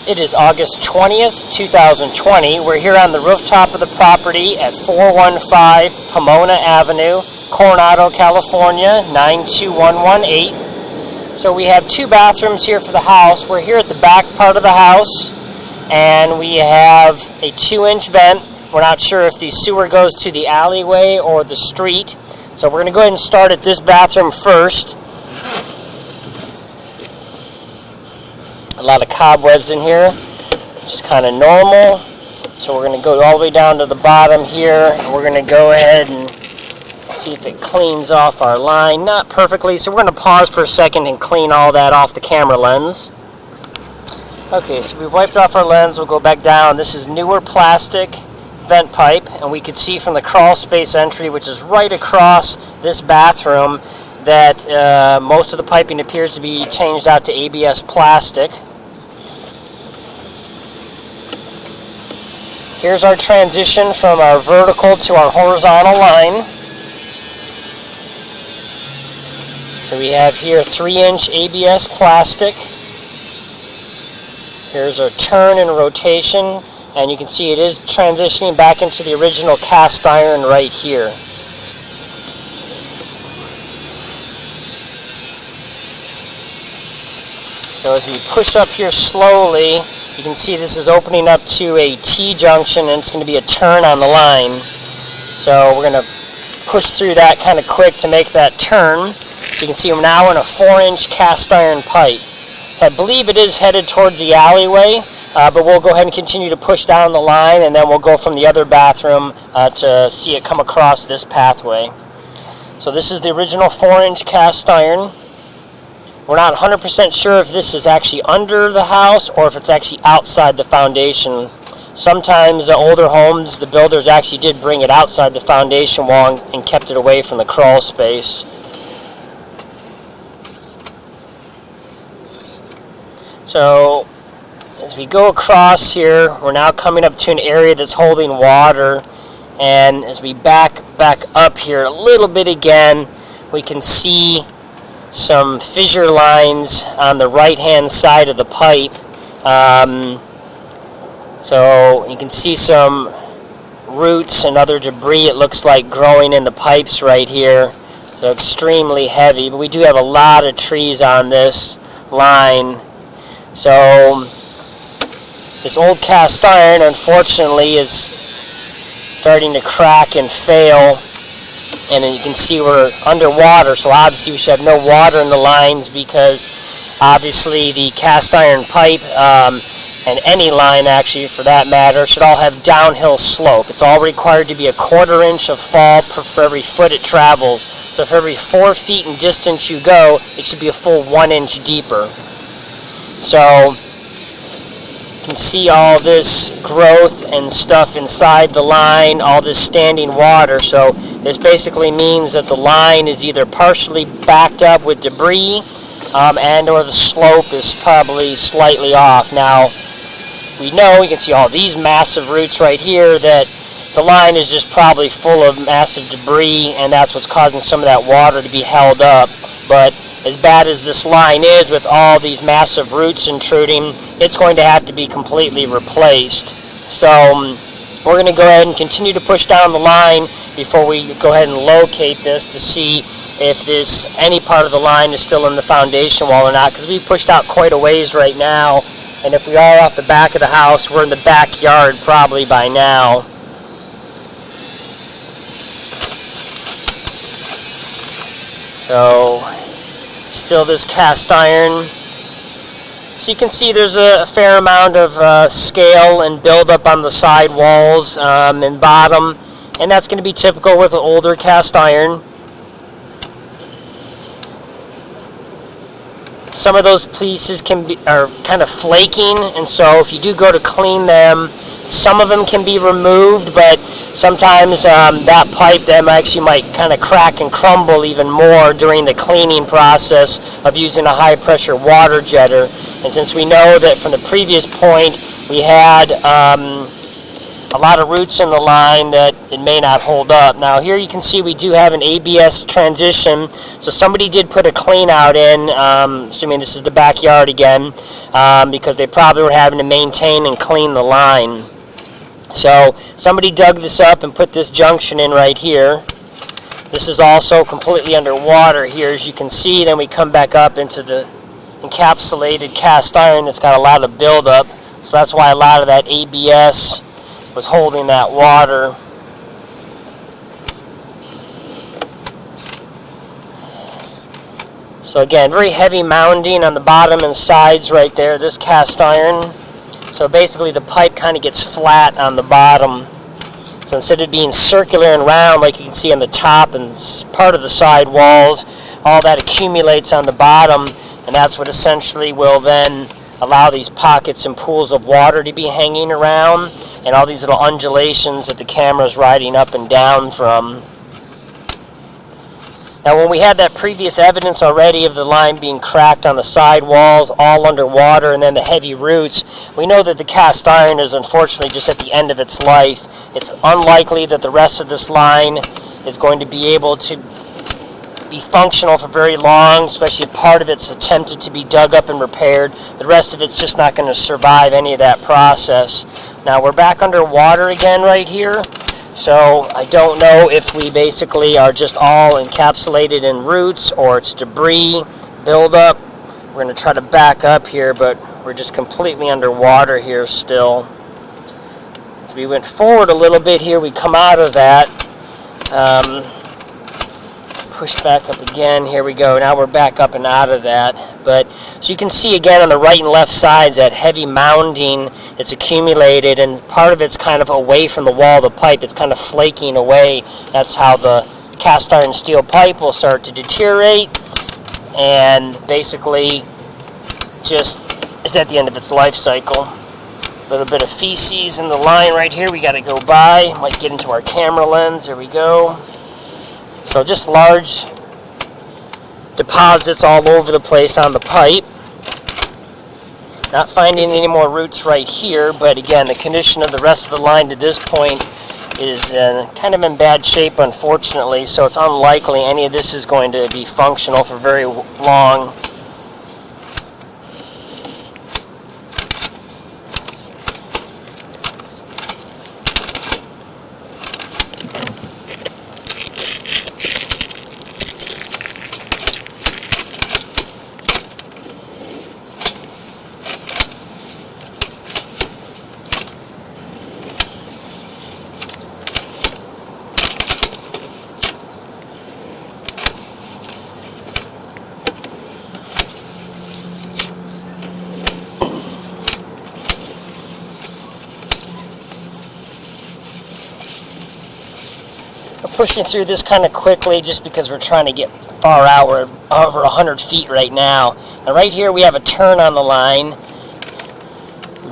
It is August 20th, 2020. We're here on the rooftop of the property at 415 Pomona Avenue, Coronado, California, 92118. So we have two bathrooms here for the house. We're here at the back part of the house, and we have a 2-inch vent. We're not sure if the sewer goes to the alleyway or the street. So we're going to go ahead and start at this bathroom first. A lot of cobwebs in here, which is kind of normal. So we're going to go all the way down to the bottom here, and we're going to go ahead and see if it cleans off our line. Not perfectly, so we're going to pause for a second and clean all that off the camera lens. Okay, so we've wiped off our lens. We'll go back down. This is newer plastic vent pipe, and we could see from the crawl space entry, which is right across this bathroom, that most of the piping appears to be changed out to ABS plastic. Here's our transition from our vertical to our horizontal line. So we have here 3-inch ABS plastic. Here's our turn and rotation, and you can see it is transitioning back into the original cast iron right here. So as we push up here slowly, you can see this is opening up to a T-junction, and it's going to be a turn on the line. So we're going to push through that kind of quick to make that turn. So you can see we're now in a 4-inch cast iron pipe. So I believe it is headed towards the alleyway, but we'll go ahead and continue to push down the line, and then we'll go from the other bathroom to see it come across this pathway. So this is the original 4-inch cast iron. We're not 100% sure if this is actually under the house or if it's actually outside the foundation. Sometimes the older homes, the builders actually did bring it outside the foundation wall and kept it away from the crawl space. So as we go across here, we're now coming up to an area that's holding water, and as we back up here a little bit again, we can see some fissure lines on the right hand side of the pipe. So you can see some roots and other debris, it looks like, growing in the pipes right here. So extremely heavy, but we do have a lot of trees on this line. So this old cast iron, unfortunately, is starting to crack and fail. And then you can see we're underwater, so obviously we should have no water in the lines, because obviously the cast iron pipe, and any line actually for that matter, should all have downhill slope. It's all required to be a 1/4 inch of fall for every foot it travels. So for every 4 feet in distance you go, it should be a full 1 inch deeper. So you can see all this growth and stuff inside the line, all this standing water. So this basically means that the line is either partially backed up with debris, and or the slope is probably slightly off. Now, we know, you can see all these massive roots right here, that the line is just probably full of massive debris, and that's what's causing some of that water to be held up. But as bad as this line is, with all these massive roots intruding, it's going to have to be completely replaced. So we're going to go ahead and continue to push down the line before we go ahead and locate this to see if any part of the line is still in the foundation wall or not, because we've pushed out quite a ways right now, and if we are off the back of the house, we're in the backyard probably by now. So still this cast iron. So you can see there's a fair amount of scale and buildup on the side walls and bottom, and that's going to be typical with an older cast iron. Some of those pieces are kind of flaking, and so if you do go to clean them, some of them can be removed, but sometimes that pipe actually might kind of crack and crumble even more during the cleaning process of using a high pressure water jetter. And since we know that from the previous point we had a lot of roots in the line that it may not hold up. Now here you can see we do have an ABS transition, so somebody did put a clean out in, assuming this is the backyard again, because they probably were having to maintain and clean the line. So somebody dug this up and put this junction in right here. This is also completely underwater here, as you can see. Then we come back up into the encapsulated cast iron that's got a lot of buildup. So that's why a lot of that ABS was holding that water. So again, very heavy mounding on the bottom and sides right there, this cast iron. So basically the pipe kind of gets flat on the bottom. So instead of being circular and round like you can see on the top and part of the side walls, all that accumulates on the bottom, and that's what essentially will then allow these pockets and pools of water to be hanging around, and all these little undulations that the camera's riding up and down from. Now when we had that previous evidence already of the line being cracked on the side walls, all underwater, and then the heavy roots, we know that the cast iron is unfortunately just at the end of its life. It's unlikely that the rest of this line is going to be able to be functional for very long, especially if part of it's attempted to be dug up and repaired. The rest of it's just not going to survive any of that process. Now we're back underwater again right here. So I don't know if we basically are just all encapsulated in roots or it's debris buildup. We're going to try to back up here, but we're just completely underwater here still. As we went forward a little bit here, we come out of that. Push back up again. Here we go. Now we're back up and out of that. But so you can see again on the right and left sides that heavy mounding that's accumulated, and part of it's kind of away from the wall of the pipe. It's kind of flaking away. That's how the cast iron steel pipe will start to deteriorate and basically just is at the end of its life cycle. A little bit of feces in the line right here we got to go by. Might get into our camera lens. There we go. So just large deposits all over the place on the pipe. Not finding any more roots right here, but again, the condition of the rest of the line to this point is kind of in bad shape, unfortunately, so it's unlikely any of this is going to be functional for very long. We're pushing through this kind of quickly just because we're trying to get far out. We're over 100 feet right now. And right here we have a turn on the line.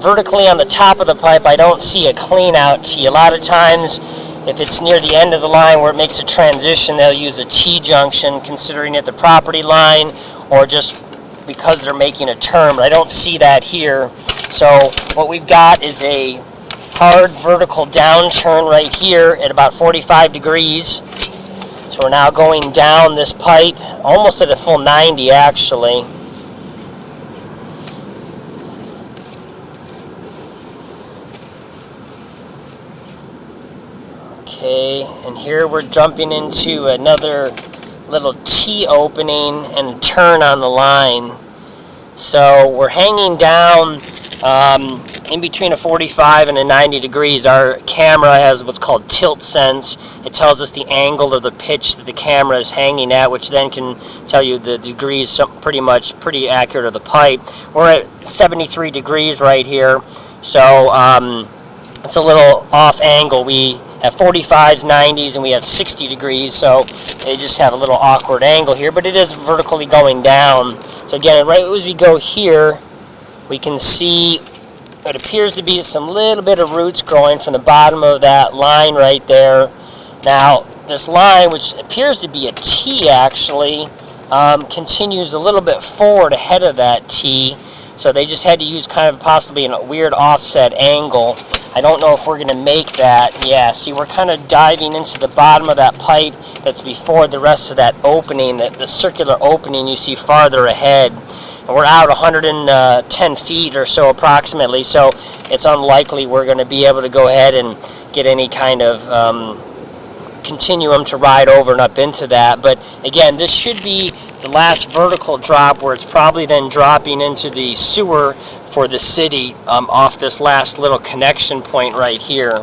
Vertically on the top of the pipe, I don't see a clean out T. A lot of times, if it's near the end of the line where it makes a transition, they'll use a T-junction, considering it the property line, or just because they're making a turn. But I don't see that here. So what we've got is a hard vertical down turn right here at about 45 degrees. So we're now going down this pipe, almost at a full 90 actually. Okay, and here we're jumping into another little T opening and turn on the line. So we're hanging down in between a 45 and a 90 degrees. Our camera has what's called tilt sense. It tells us the angle or the pitch that the camera is hanging at, which then can tell you the degrees, pretty accurate of the pipe. We're at 73 degrees right here, so it's a little off angle. We have 45s, 90s, and we have 60 degrees, so they just have a little awkward angle here, but it is vertically going down. So again, right as we go here, we can see what appears to be some little bit of roots growing from the bottom of that line right there. Now, this line, which appears to be a T actually, continues a little bit forward ahead of that T. So they just had to use kind of possibly a weird offset angle. I don't know if we're going to make that. Yeah, see, we're kind of diving into the bottom of that pipe that's before the rest of that opening, the circular opening you see farther ahead. And we're out 110 feet or so approximately, so it's unlikely we're going to be able to go ahead and get any kind of continuum to ride over and up into that. But again, this should be the last vertical drop where it's probably then dropping into the sewer for the city off this last little connection point right here.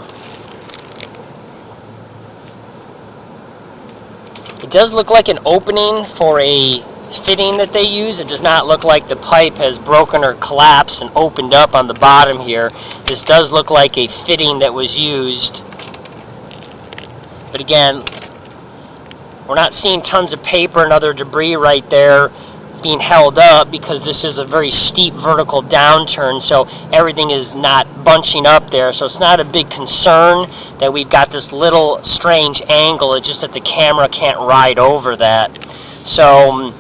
It does look like an opening for a fitting that they use. It does not look like the pipe has broken or collapsed and opened up on the bottom here. This does look like a fitting that was used. But again, we're not seeing tons of paper and other debris right there being held up because this is a very steep vertical downturn, so everything is not bunching up there. So it's not a big concern that we've got this little strange angle. It's just that the camera can't ride over that. So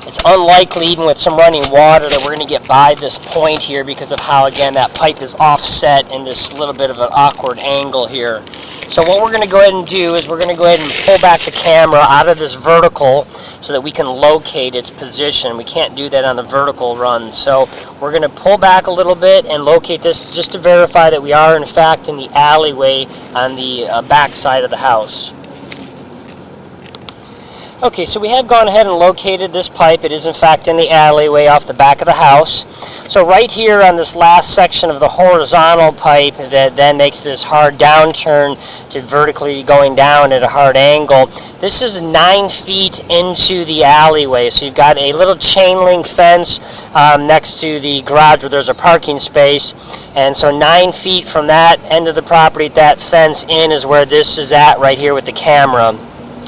it's unlikely, even with some running water, that we're going to get by this point here because of how, again, that pipe is offset in this little bit of an awkward angle here. So what we're going to go ahead and do is we're going to go ahead and pull back the camera out of this vertical so that we can locate its position. We can't do that on the vertical run. So we're going to pull back a little bit and locate this just to verify that we are, in fact, in the alleyway on the back side of the house. Okay, so we have gone ahead and located this pipe. It is in fact in the alleyway off the back of the house. So right here on this last section of the horizontal pipe that then makes this hard downturn to vertically going down at a hard angle, this is 9 feet into the alleyway. So you've got a little chain link fence next to the garage where there's a parking space. And so 9 feet from that end of the property, that fence in, is where this is at right here with the camera.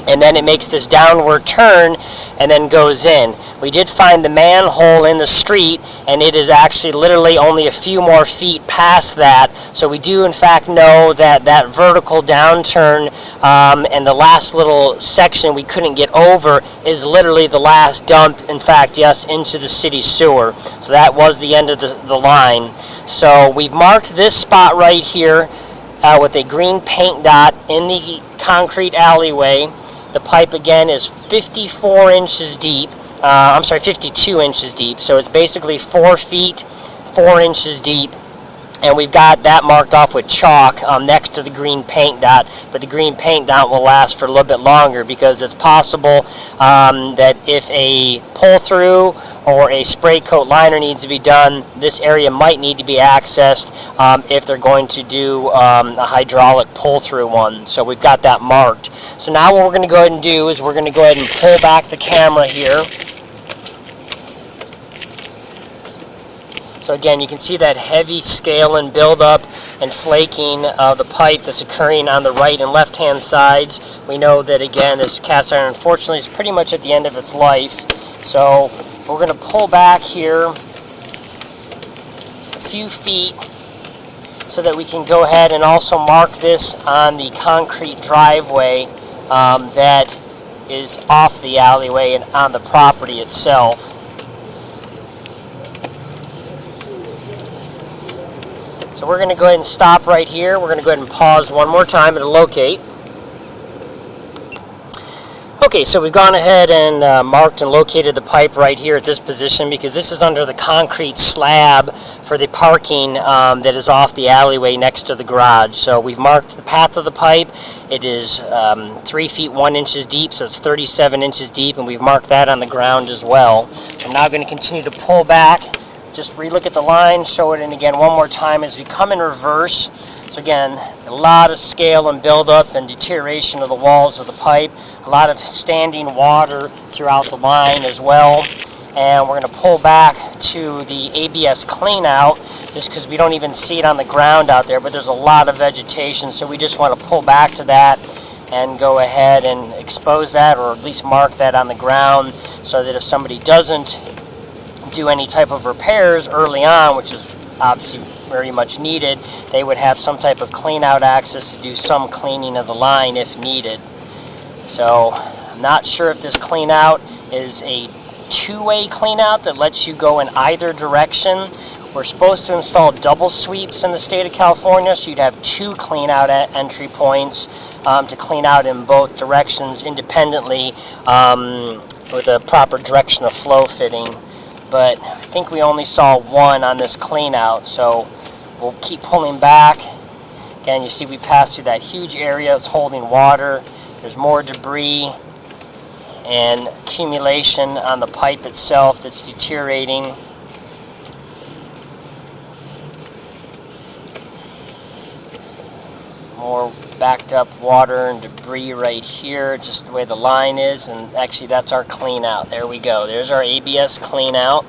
And then it makes this downward turn and then goes in. We did find the manhole in the street, and it is actually literally only a few more feet past that. So we do in fact know that that vertical downturn and the last little section we couldn't get over is literally the last dump, in fact, yes, into the city sewer. So that was the end of the line. So we've marked this spot right here with a green paint dot in the concrete alleyway. The pipe again is 54 inches deep. 52 inches deep. So it's basically 4 feet, 4 inches deep. And we've got that marked off with chalk next to the green paint dot. But the green paint dot will last for a little bit longer because it's possible that if a pull-through or a spray coat liner needs to be done, this area might need to be accessed if they're going to do a hydraulic pull-through one. So we've got that marked. So now what we're going to go ahead and do is we're going to go ahead and pull back the camera here. So again, you can see that heavy scale and buildup and flaking of the pipe that's occurring on the right and left-hand sides. We know that, again, this cast iron, unfortunately, is pretty much at the end of its life. So we're going to pull back here a few feet so that we can go ahead and also mark this on the concrete driveway that is off the alleyway and on the property itself. So we're going to go ahead and stop right here. We're going to go ahead and pause one more time and locate. Okay, so we've gone ahead and marked and located the pipe right here at this position because this is under the concrete slab for the parking that is off the alleyway next to the garage. So we've marked the path of the pipe. It is 3 feet 1 inches deep, so it's 37 inches deep, and we've marked that on the ground as well. I'm now going to continue to pull back, just relook at the line, show it in again one more time as we come in reverse. So again, a lot of scale and buildup and deterioration of the walls of the pipe, a lot of standing water throughout the line as well. And we're going to pull back to the ABS clean out just because we don't even see it on the ground out there, but there's a lot of vegetation, so we just want to pull back to that and go ahead and expose that, or at least mark that on the ground, so that if somebody doesn't do any type of repairs early on, which is obviously very much needed, they would have some type of clean out access to do some cleaning of the line if needed. So I'm not sure if this clean out is a two-way clean out that lets you go in either direction, We're supposed to install double sweeps in the state of California, so you'd have 2 clean out entry points to clean out in both directions independently with a proper direction of flow fitting. But I think we only saw 1 on this clean out, so we'll keep pulling back. Again, you see we passed through that huge area that's holding water. There's more debris and accumulation on the pipe itself that's deteriorating. More backed up water and debris right here, just the way the line is, and actually that's our clean out. There we go. There's our ABS clean out.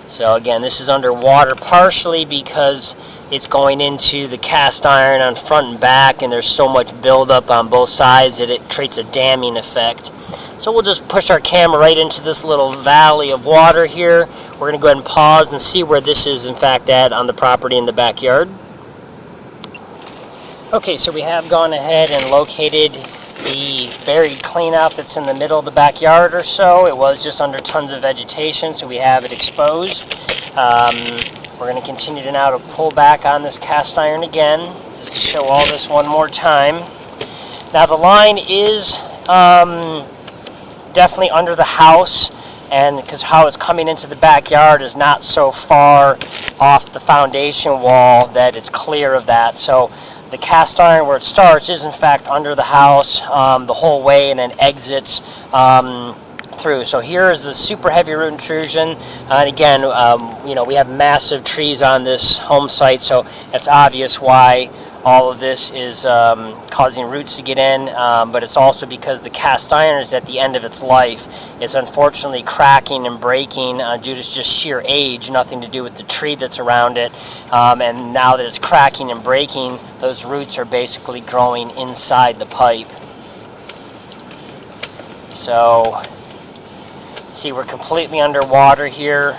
So again, this is underwater partially because it's going into the cast iron on front and back, and there's so much buildup on both sides that it creates a damming effect. So we'll just push our camera right into this little valley of water here. We're going to go ahead and pause and see where this is in fact at on the property in the backyard. Okay, so we have gone ahead and located the buried cleanout that's in the middle of the backyard or so. It was just under tons of vegetation, so we have it exposed. We're going to continue to now to pull back on this cast iron again, just to show all this one more time. Now the line is definitely under the house, and because how it's coming into the backyard is not so far off the foundation wall that it's clear of that. So the cast iron where it starts is in fact under the house the whole way, and then exits through. So here is the super heavy root intrusion, and again, you know, we have massive trees on this home site, so it's obvious why all of this is causing roots to get in, but it's also because the cast iron is at the end of its life. It's unfortunately cracking and breaking due to just sheer age, nothing to do with the tree that's around it, and now that it's cracking and breaking, those roots are basically growing inside the pipe. So see, we're completely underwater here.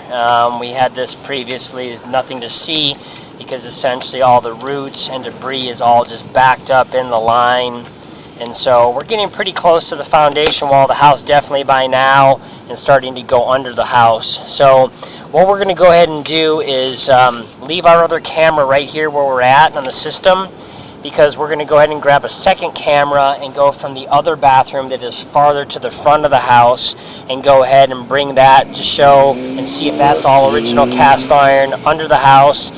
We had this previously, there's nothing to see, because essentially all the roots and debris is all just backed up in the line. And so we're getting pretty close to the foundation wall of the house definitely by now, and starting to go under the house. So what we're going to go ahead and do is leave our other camera right here where we're at on the system, because we're going to go ahead and grab a second camera and go from the other bathroom that is farther to the front of the house and go ahead and bring that to show and see if that's all original cast iron under the house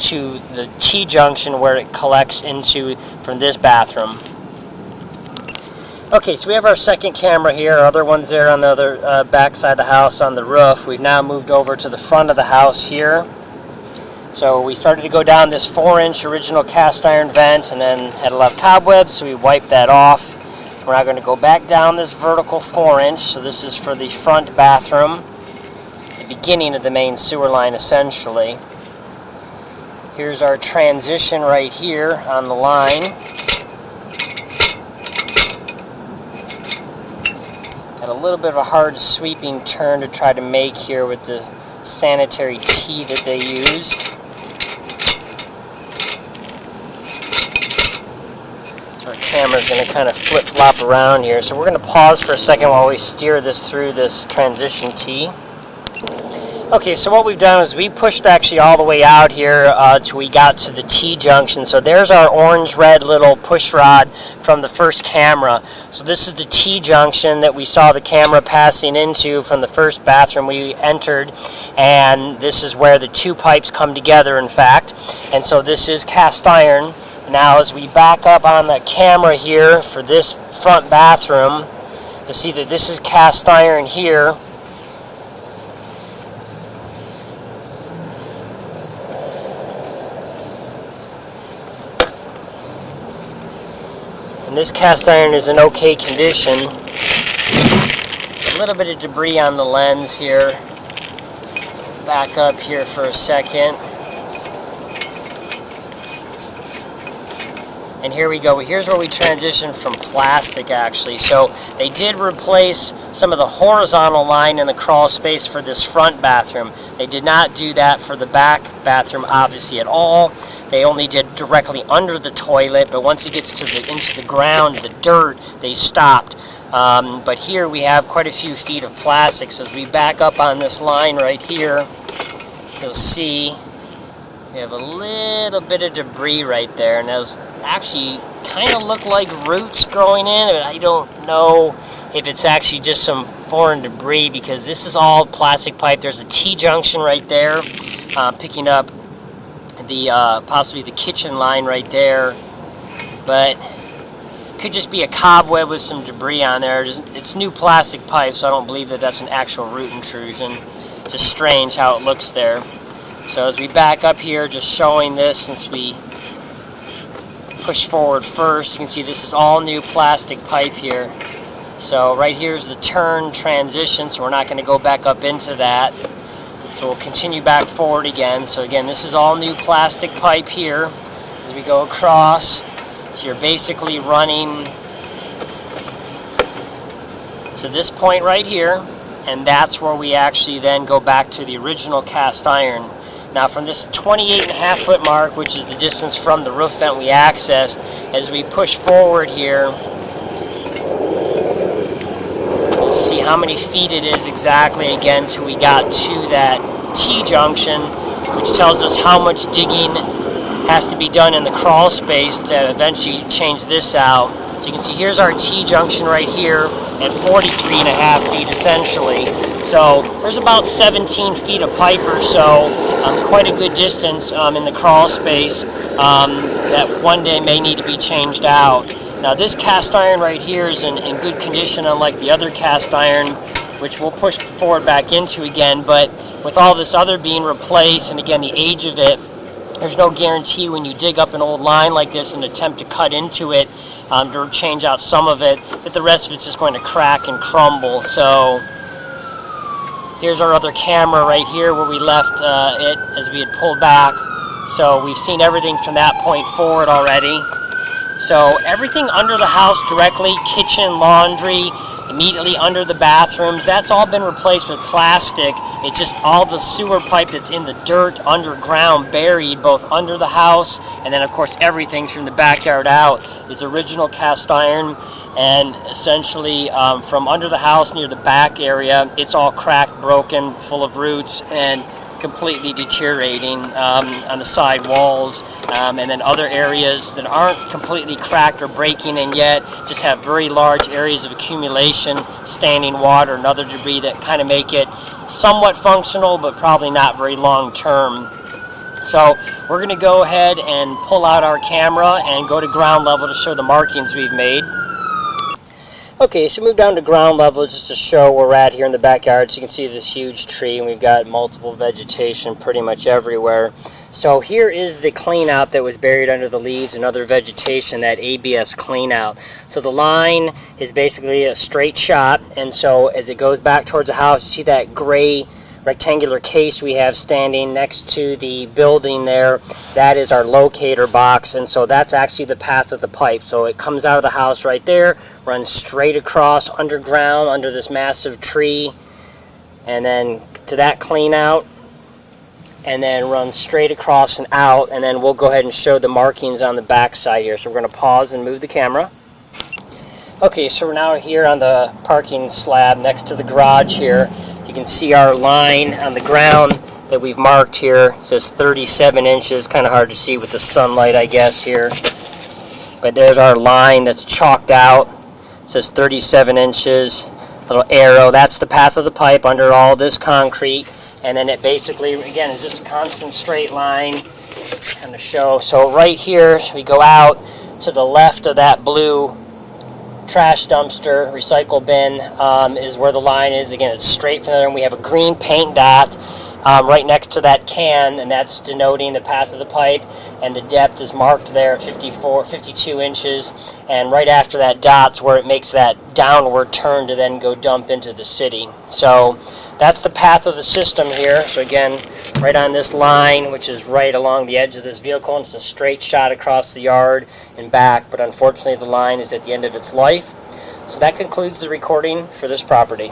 to the T-junction where it collects into from this bathroom. Okay, so we have our second camera here. Our other one's there on the other back side of the house on the roof. We've now moved over to the front of the house here. So we started to go down this 4-inch original cast iron vent, and then had a lot of cobwebs, so we wiped that off. So we're now going to go back down this vertical 4-inch. So this is for the front bathroom, the beginning of the main sewer line essentially. Here's our transition right here on the line. Got a little bit of a hard sweeping turn to try to make here with the sanitary tee that they used. So our camera's going to kind of flip-flop around here. So we're going to pause for a second while we steer this through this transition tee. Okay, so what we've done is we pushed actually all the way out here till we got to the T-junction. So there's our orange-red little push rod from the first camera. So this is the T-junction that we saw the camera passing into from the first bathroom we entered, and this is where the two pipes come together, in fact. And so this is cast iron. Now as we back up on the camera here for this front bathroom, you'll see that this is cast iron here. And this cast iron is in okay condition. A little bit of debris on the lens here. Back up here for a second. And here we go. Here's where we transition from plastic actually. So they did replace some of the horizontal line in the crawl space for this front bathroom. They did not do that for the back bathroom obviously at all. They only did directly under the toilet, but once it gets to into the ground, the dirt, they stopped. But here we have quite a few feet of plastic. So as we back up on this line right here, you'll see We have a little bit of debris right there, and those actually kind of look like roots growing in, but I don't know if it's actually just some foreign debris, because this is all plastic pipe. There's a T-junction right there, picking up the possibly the kitchen line right there, but could just be a cobweb with some debris on there. It's new plastic pipe, so I don't believe that that's an actual root intrusion. Just strange how it looks there. So as we back up here, just showing this, since we push forward first, you can see this is all new plastic pipe here. So right here is the turn transition, so we're not going to go back up into that. So we'll continue back forward again. So again, this is all new plastic pipe here as we go across. So you're basically running to this point right here, and that's where we actually then go back to the original cast iron. Now from this 28.5 foot mark, which is the distance from the roof vent we accessed, as we push forward here, we'll see how many feet it is exactly again till we got to that T-junction, which tells us how much digging has to be done in the crawl space to eventually change this out. So you can see here's our T-junction right here at 43.5 feet essentially. So there's about 17 feet of pipe or so, quite a good distance in the crawl space that one day may need to be changed out. Now this cast iron right here is in good condition, unlike the other cast iron, which we'll push forward back into again, but with all this other being replaced, and again the age of it, there's no guarantee when you dig up an old line like this and attempt to cut into it to change out some of it, that the rest of it's just going to crack and crumble. So here's our other camera right here where we left it as we had pulled back. So we've seen everything from that point forward already. So everything under the house directly, kitchen, laundry, immediately under the bathrooms, that's all been replaced with plastic. It's just all the sewer pipe that's in the dirt underground, buried both under the house, and then of course everything from the backyard out is original cast iron. And essentially from under the house near the back area, it's all cracked, broken, full of roots, and completely deteriorating on the side walls, and then other areas that aren't completely cracked or breaking in yet just have very large areas of accumulation, standing water and other debris that kind of make it somewhat functional but probably not very long term. So we're going to go ahead and pull out our camera and go to ground level to show the markings we've made. Okay, so move down to ground level just to show where we're at here in the backyard. So you can see this huge tree, and we've got multiple vegetation pretty much everywhere. So here is the clean out that was buried under the leaves and other vegetation, that ABS clean out. So the line is basically a straight shot, and so as it goes back towards the house, you see that gray rectangular case we have standing next to the building there. That is our locator box, and so that's actually the path of the pipe. So it comes out of the house right there, runs straight across underground under this massive tree, and then to that clean out, and then runs straight across and out, and then we'll go ahead and show the markings on the back side here. So we're going to pause and move the camera. Okay, so we're now here on the parking slab next to the garage here. You can see our line on the ground that we've marked here. It says 37 inches, kind of hard to see with the sunlight, I guess, here. But there's our line that's chalked out. It says 37 inches, little arrow. That's the path of the pipe under all this concrete. And then it basically, again, is just a constant straight line. Kind of show. So right here, we go out to the left of that blue trash dumpster, recycle bin, is where the line is. Again, it's straight from there, and we have a green paint dot right next to that can, and that's denoting the path of the pipe, and the depth is marked there at 52 inches, and right after that dot's where it makes that downward turn to then go dump into the city. So that's the path of the system here. So again, right on this line, which is right along the edge of this vehicle, and it's a straight shot across the yard and back, but unfortunately the line is at the end of its life. So that concludes the recording for this property.